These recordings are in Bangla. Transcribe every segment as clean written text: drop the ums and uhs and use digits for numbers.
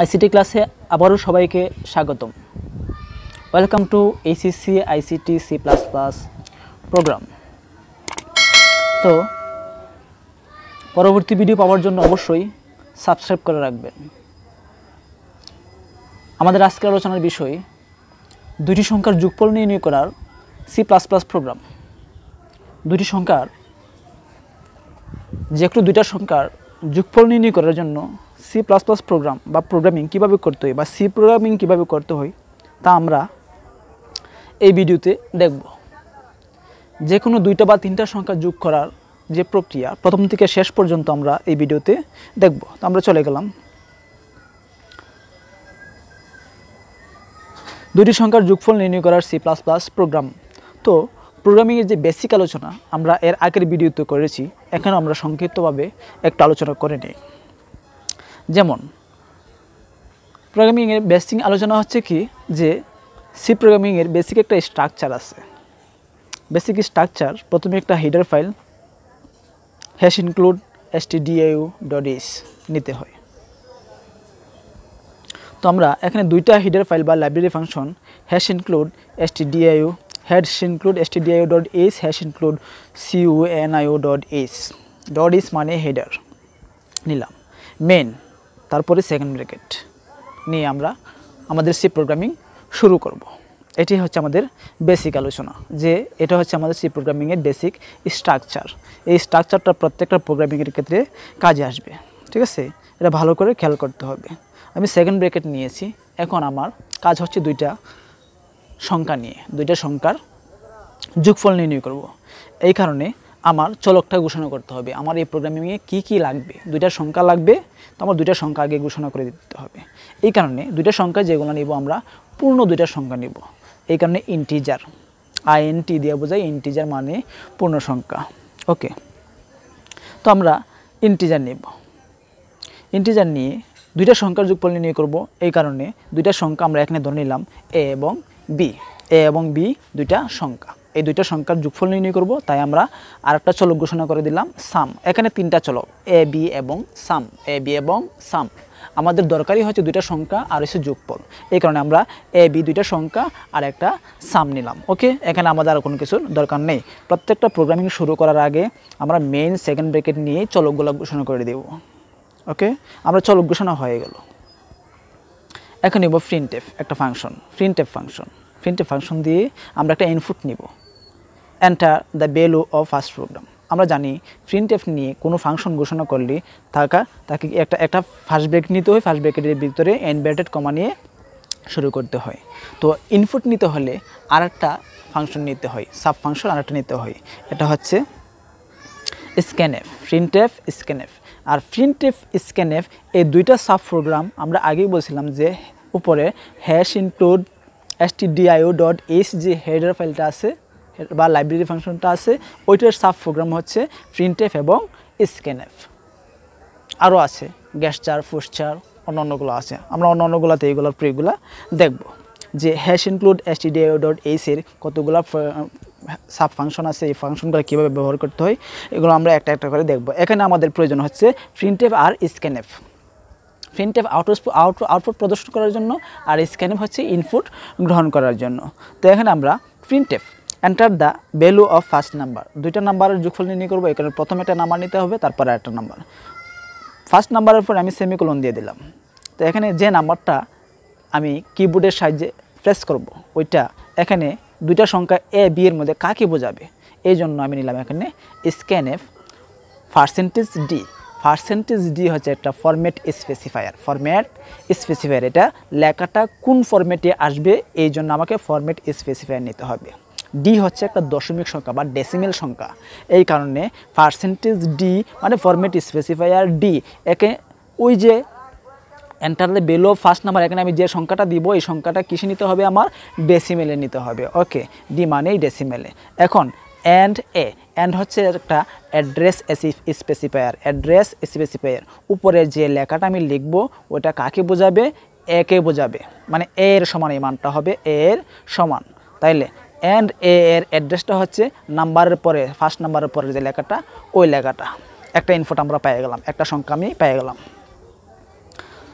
আইসিটি ক্লাসে আবারও সবাইকে স্বাগতম। Welcome to HSC ICT C plus plus program. তো পরবর্তী ভিডিও পাওয়ার জন্য অবশ্যই সাবস্ক্রাইব করে রাখবেন। আমাদের আজকের আলোচনার বিষয় দুটি সংখ্যার যোগফল নির্ণয় করার সি প্লাস প্লাস প্রোগ্রাম। দুটি সংখ্যার যে কোনো দুইটা সংখ্যার যোগফল নির্ণয় করার জন্য সি প্লাস প্লাস প্রোগ্রাম বা প্রোগ্রামিং কীভাবে করতে হয় বা সি প্রোগ্রামিং কীভাবে করতে হয় তা আমরা এই ভিডিওতে দেখব। যে কোনো দুইটা বা তিনটা সংখ্যা যোগ করার যে প্রক্রিয়া প্রথম থেকে শেষ পর্যন্ত আমরা এই ভিডিওতে দেখব। তো আমরা চলে গেলাম দুটি সংখ্যার যোগফল নির্ণয় করার সি প্লাস প্লাস প্রোগ্রাম। তো প্রোগ্রামিংয়ের যে বেসিক আলোচনা আমরা এর আগের ভিডিওতে করেছি, এখানে আমরা সংক্ষিপ্তভাবে একটু আলোচনা করে নিই। যেমন প্রোগ্রামিংয়ের বেসিক আলোচনা হচ্ছে কি যে সি প্রোগ্রামিংয়ের বেসিক একটা স্ট্রাকচার আছে। বেসিক স্ট্রাকচার প্রথমে একটা হেডার ফাইল #include stdio.h নিতে হয়। তো আমরা এখানে দুইটা হেডার ফাইল বা library function #include stdio #include stdio.h #include conio.h মানে হেডার নিলাম, মেন, তারপরে সেকেন্ড ব্র্যাকেট নিয়ে আমরা আমাদের সি প্রোগ্রামিং শুরু করব। এটি হচ্ছে আমাদের বেসিক আলোচনা, যে এটা হচ্ছে আমাদের সি প্রোগ্রামিংয়ের বেসিক স্ট্রাকচার। এই স্ট্রাকচারটা প্রত্যেকটা প্রোগ্রামিংয়ের ক্ষেত্রে কাজে আসবে, ঠিক আছে? এটা ভালো করে খেয়াল করতে হবে। আমি সেকেন্ড ব্র্যাকেট নিয়েছি। এখন আমার কাজ হচ্ছে দুইটা সংখ্যা নিয়ে দুইটা সংখ্যার যোগফল নির্ণয় করব। এই কারণে আমার চলকটা ঘোষণা করতে হবে। আমার এই প্রোগ্রামিংয়ে কি কি লাগবে, দুইটা সংখ্যা লাগবে, তো আমার দুইটা সংখ্যা আগে ঘোষণা করে দিতে হবে। এই কারণে দুইটা সংখ্যা যেগুলো নিব আমরা পূর্ণ দুইটা সংখ্যা নিব। এই কারণে ইন্টিজার, INT দিয়ে বোঝায়, ইন্টিজার মানে পূর্ণ সংখ্যা। ওকে, তো আমরা ইন্টিজার নিব। ইন্টিজার নিয়ে দুইটা সংখ্যার যোগফল নির্ণয় করব। এই কারণে দুইটা সংখ্যা আমরা এখানে ধরে নিলাম এ এবং বি দুইটা সংখ্যা। এই দুইটা সংখ্যার যোগফল নির্ণয় করব, তাই আমরা আরেকটা চলক ঘোষণা করে দিলাম সাম। এখানে তিনটা চলক এ বি এবং সাম। আমাদের দরকারই হচ্ছে দুইটা সংখ্যা আর হচ্ছে যোগফল। এই কারণে আমরা এ বি দুইটা সংখ্যা আর একটা সাম নিলাম। ওকে, এখানে আমাদের আর কোনো কিছুর দরকার নেই। প্রত্যেকটা প্রোগ্রামিং শুরু করার আগে আমরা মেইন সেকেন্ড ব্র্যাকেট নিয়ে চলকগুলো ঘোষণা করে দেব। ওকে, আমরা চলক ঘোষণা হয়ে গেল। এখন নিব প্রিন্টএফ, একটা ফাংশন, প্রিন্টএফ ফাংশন দিয়ে আমরা একটা ইনপুট নিব, enter the value of first program. আমরা জানি প্রিন্টএফ নিয়ে কোনো ফাংশন ঘোষণা করলে তাকে একটা ফার্স্ট ব্রেক নিতে হয়, ফার্স্ট ব্রেকেটের ভিতরে ইনভার্টেড কমা নিয়ে শুরু করতে হয়। তো ইনপুট নিতে হলে আরেকটা ফাংশন নিতে হয়, সাব ফাংশন আরেকটা নিতে হয়। এটা হচ্ছে স্ক্যানএফ, প্রিন্টএফ স্ক্যানএফ। আর প্রিন্টএফ স্ক্যানএফ এই দুইটা সাব প্রোগ্রাম আমরা আগেই বলছিলাম যে উপরে #include stdio.h যে হেডার ফাইলটা আছে বা লাইব্রেরি ফাংশনটা আছে, ওইটার সাব প্রোগ্রাম হচ্ছে প্রিন্টএফ এবং স্ক্যানএফ। আরও আছে গ্যাসচার, ফুসচার, অন্যান্যগুলো আছে। আমরা অন্যান্যগুলোতে এইগুলোর প্রয়োগগুলো দেখব, যে #include stdio.h এর কতগুলো সাব ফাংশন আছে, এই ফাংশনগুলো কীভাবে ব্যবহার করতে হয় এগুলো আমরা একটা একটা করে দেখব। এখানে আমাদের প্রয়োজন হচ্ছে প্রিন্টএফ আর স্ক্যানএফ। প্রিন্টএফ আউটপুট প্রদর্শন করার জন্য, আর স্ক্যানএফ হচ্ছে ইনপুট গ্রহণ করার জন্য। তো এখানে আমরা printf enter the value of first number, দুইটা নাম্বারের যোগফল নির্ণয় করবো। এখানে প্রথমে একটা নাম্বার নিতে হবে, তারপরে একটা নাম্বার। ফার্স্ট নাম্বারের পর আমি সেমিকোলন দিয়ে দিলাম। তো এখানে যে নাম্বারটা আমি কিবোর্ডের সাহায্যে প্রেস করব, ওইটা এখানে দুইটা সংখ্যা এ বি এর মধ্যে কাকে বোঝাবে, এই জন্য আমি নিলাম এখানে স্ক্যানএফ %d হচ্ছে একটা ফরম্যাট স্পেসিফায়ার। এটা লেখাটা কোন ফরম্যাটে আসবে এই জন্য আমাকে ফরম্যাট স্পেসিফায়ার নিতে হবে। ডি হচ্ছে একটা দশমিক সংখ্যা বা ডেসিমেল সংখ্যা। এই কারণে %d মানে ফরম্যাট স্পেসিফায়ার ডি। একে ওই যে enter the value of first number, এখানে আমি যে সংখ্যাটা দিব এই সংখ্যাটা কিসে নিতে হবে, আমার ডেসিমেলে নিতে হবে। ওকে, ডি মানেই ডেসিমেলে। এখন এন্ড হচ্ছে একটা অ্যাড্রেস স্পেসিফায়ার। উপরে যে লেখাটা আমি লিখব ওটা কাকে বোঝাবে, একে বোঝাবে, মানে এর সমান এই মানটা হবে এর সমান। তাইলে এন্ড এর অ্যাড্রেসটা হচ্ছে নাম্বারের পরে, ফার্স্ট নাম্বারের পরে যে লেখাটা, ওই লেখাটা। একটা ইনপুট আমরা পেয়ে গেলাম, একটা সংখ্যা আমি পেয়ে গেলাম।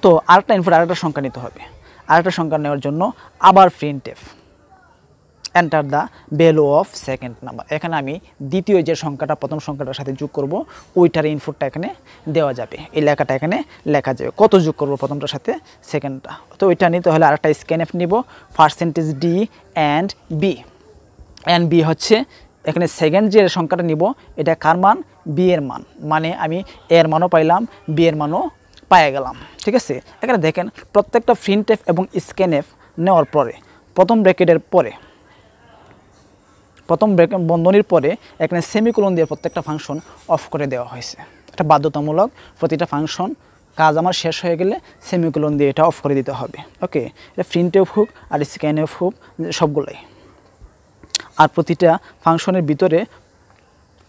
তো আরেকটা ইনপুট আরেকটা সংখ্যা নিতে হবে। আরেকটা সংখ্যা নেওয়ার জন্য আবার printf enter the value of second number. এখানে আমি দ্বিতীয় যে সংখ্যাটা প্রথম সংখ্যাটার সাথে যোগ করব ওইটার ইনপুটটা এখানে দেওয়া যাবে, এই লেখাটা এখানে লেখা যাবে, কত যোগ করব প্রথমটার সাথে সেকেন্ডটা। তো ওইটা নিতে হলে আরেকটা স্ক্যানএফ নিব, %d অ্যান্ড b হচ্ছে এখানে সেকেন্ড যে সংখ্যাটা নিব এটা কার মান, বি এর মান, মানে আমি এর মানও পাইলাম বি এর মানও পায়ে গেলাম। ঠিক আছে, এখানে দেখেন প্রত্যেকটা printf এবং scanf নেওয়ার পরে প্রথম ব্র্যাকেটের পরে প্রথম বন্ধনীর পরে এখানে সেমিকোলন দিয়ে প্রত্যেকটা ফাংশন অফ করে দেওয়া হয়েছে। এটা বাধ্যতামূলক, প্রতিটা ফাংশন কাজ আমার শেষ হয়ে গেলে সেমিকোলন দিয়ে এটা অফ করে দিতে হবে। ওকে, এটা printf হোক আর scanf হোক সবগুলোই। আর প্রতিটা ফাংশনের ভিতরে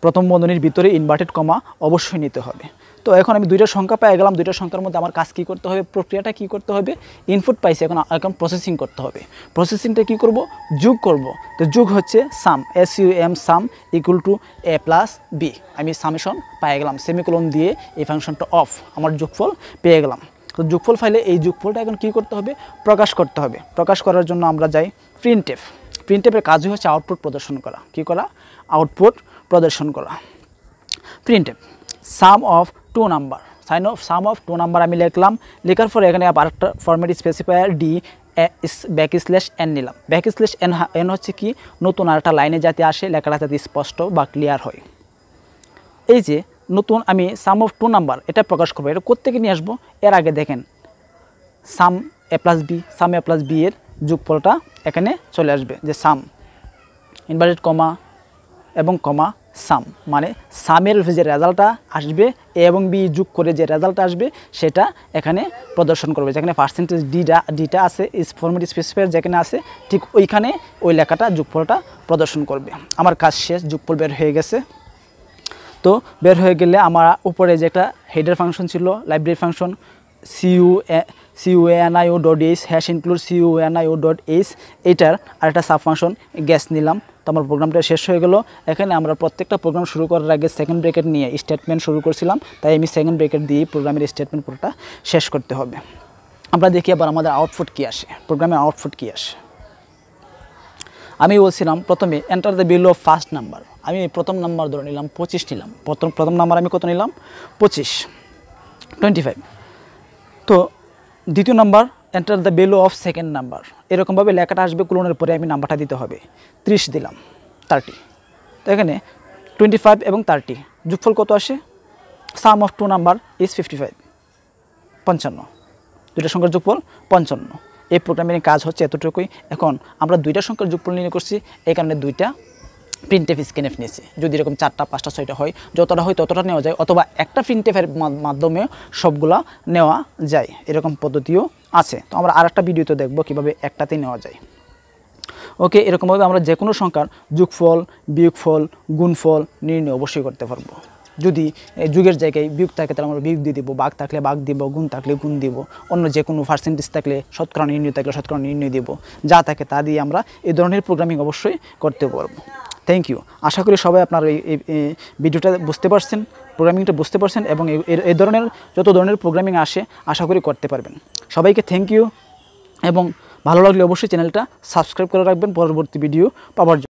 প্রথম বন্ধনীর ভিতরে ইনভার্টেড কমা অবশ্যই নিতে হবে। তো এখন আমি দুইটা সংখ্যা পেয়ে গেলাম, দুইটা সংখ্যার মধ্যে আমার কাজ কি করতে হবে, প্রক্রিয়াটা কি করতে হবে, ইনপুট পাইছি, এখন প্রসেসিং করতে হবে। প্রসেসিংটা কি করব, যোগ করব। তো যোগ হচ্ছে সাম, SUM some equal to a plus b, আমি সামেশন পেয়ে গেলাম, সেমিকোলন দিয়ে এই ফাংশনটা অফ, আমার যোগফল পেয়ে গেলাম। তো যোগফল ফাইলে এই যোগফলটা এখন কি করতে হবে, প্রকাশ করতে হবে। প্রকাশ করার জন্য আমরা যাই প্রিন্টএফের কাজই হচ্ছে আউটপুট প্রদর্শন করা। কি করা, আউটপুট প্রদর্শন করা। printf sum of two number, sum of two number আমি লিখলাম, লেখার পরে এখানে আরেকটা ফরম্যাট স্পেসিফায়ার ডি \n নিলাম। \n হচ্ছে কি, নতুন আরেকটা লাইনে যাতে আসে, লেখাটা যাতে স্পষ্ট বা ক্লিয়ার হয়। এই যে নতুন আমি সাম অফ টু নাম্বার এটা প্রকাশ করবো, এটা কোত্থেকে নিয়ে আসবো, এর আগে দেখেন সাম a প্লাস বি এর যোগফলটা এখানে চলে আসবে, যে সাম ইনভার্টেড কমা এবং কমা সাম, মানে সামের যে রেজাল্টটা আসবে এ এবং বি যোগ করে যে রেজাল্টটা আসবে সেটা এখানে প্রদর্শন করবে। যেখানে %ডিটা আছে, ফরম্যাট স্পেসিফায়ার যেখানে আছে ঠিক ওইখানে ওই লেখাটা যোগফলটা প্রদর্শন করবে। আমার কাজ শেষ, যোগফল বের হয়ে গেছে। তো বের হয়ে গেলে আমার উপরে যে একটা হেডার ফাংশন ছিল, library function cunio.h hash include cunio.h, এইটার আরেকটা সাব ফাংশন গ্যাস নিলাম। তো আমার প্রোগ্রামটা শেষ হয়ে গেল। এখানে আমরা প্রত্যেকটা প্রোগ্রাম শুরু করার আগে সেকেন্ড ব্রেকেট নিয়ে স্টেটমেন্ট শুরু করছিলাম, তাই আমি সেকেন্ড ব্রেকেট দিয়ে প্রোগ্রামের স্টেটমেন্ট পুরোটা শেষ করতে হবে। আমরা দেখি আবার আমাদের আউটপুট কী আসে, প্রোগ্রামের আউটপুট কী আসে। আমি বলছিলাম প্রথমে enter the value of first number, আমি প্রথম নাম্বার ধরে নিলাম 25 নিলাম। প্রথম নাম্বার আমি কত নিলাম, 25। তো দ্বিতীয় number enter the value of second number, এরকমভাবে লেখাটা আসবে, কোলনের পরে আমি নাম্বারটা দিতে হবে। 30 দিলাম, 30। তো এখানে 25 এবং 30 যোগফল কত আসে, সাম অফ টু নাম্বার ইজ 55, 55। দুইটা সংখ্যার যোগফল 55। এই প্রোগ্রামের কাজ হচ্ছে এতটুকুই। এখন আমরা দুইটা সংখ্যার যোগফল নির্ণয় করছি, এই কারণে দুইটা printf scanf নিয়েছি। যদি এরকম 4টা 5টা 6টা হয়, যতটা হয় ততটা নেওয়া যায়, অথবা একটা printf-এর মাধ্যমে সবগুলা নেওয়া যায়, এরকম পদ্ধতিও আছে। তো আমরা আরেকটা ভিডিওতে দেখব কিভাবে একটাতেই নেওয়া যায়। ওকে, এরকমভাবে আমরা যে কোনো সংখ্যার যোগফল, বিয়োগফল, গুণফল নির্ণয় অবশ্যই করতে পারবো। যদি যুগের জায়গায় বিয়োগ থাকে তাহলে আমরা বিয়োগ দিয়ে দেবো, ভাগ থাকলে ভাগ দিব, গুণ থাকলে গুণ দিব, অন্য যে কোনো পার্সেন্টেজ থাকলে শতকরা নির্ণয় থাকলে শতকরা নির্ণয় দেব, যা থাকে তা দিয়ে আমরা এই ধরনের প্রোগ্রামিং অবশ্যই করতে পারবো। Thank you. আশা করি সবাই আপনারা এই ভিডিওটা বুঝতে পারছেন, প্রোগ্রামিংটা বুঝতে পারছেন, এবং এই ধরনের যত ধরনের প্রোগ্রামিং আসে আশা করি করতে পারবেন। সবাইকে থ্যাংক ইউ, এবং ভালো লাগলে অবশ্যই চ্যানেলটা সাবস্ক্রাইব করে রাখবেন পরবর্তী ভিডিও পাওয়ার জন্য।